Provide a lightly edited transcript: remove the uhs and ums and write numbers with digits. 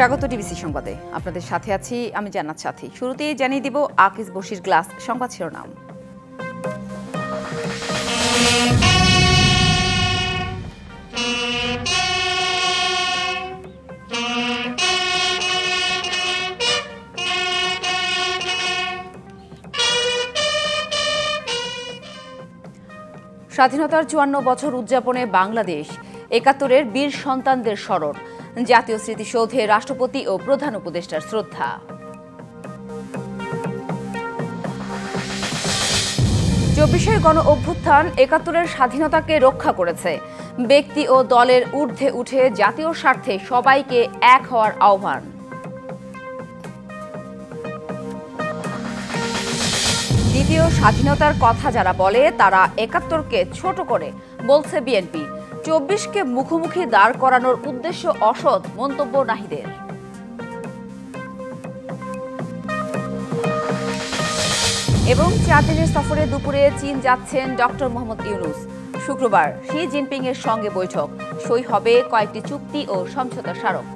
স্বাগত টিভিসি সংবাদে। আপনাদের সাথে আছি আমি জান্নাত সাথী। শুরুতেই জানিয়ে দিব আকিজ বশির গ্লাস সংবাদ শিরোনাম। স্বাধীনতার ৫৪ বছর উদযাপনে বাংলাদেশ, ৭১-এর বীর সন্তানদের স্মরণ, জাতীয় স্মৃতিসৌধে রাষ্ট্রপতি ও প্রধান উপদেষ্টার শ্রদ্ধা। ২৪-এর গণ অভ্যুত্থান ৭১-এর স্বাধীনতাকে রক্ষা করেছে। ব্যক্তি ও দলের ঊর্ধ্বে উঠে জাতীয় স্বার্থে সবাইকে এক হওয়ার আহ্বান। দ্বিতীয় স্বাধীনতার কথা যারা বলে তারা ৭১-কে ছোট করে বলছে বিএনপি। ২৪-কে মুখোমুখি দাঁড় করানোর উদ্দেশ্য অসৎ মন্তব্য নাহিদের। এবং ৪ দিনের সফরে দুপুরে চীন যাচ্ছেন ডক্টর মোহাম্মদ ইউনূস। শুক্রবার শি জিনপিং এর সঙ্গে বৈঠক, সই হবে কয়েকটি চুক্তি ও সমঝোতা স্মারক।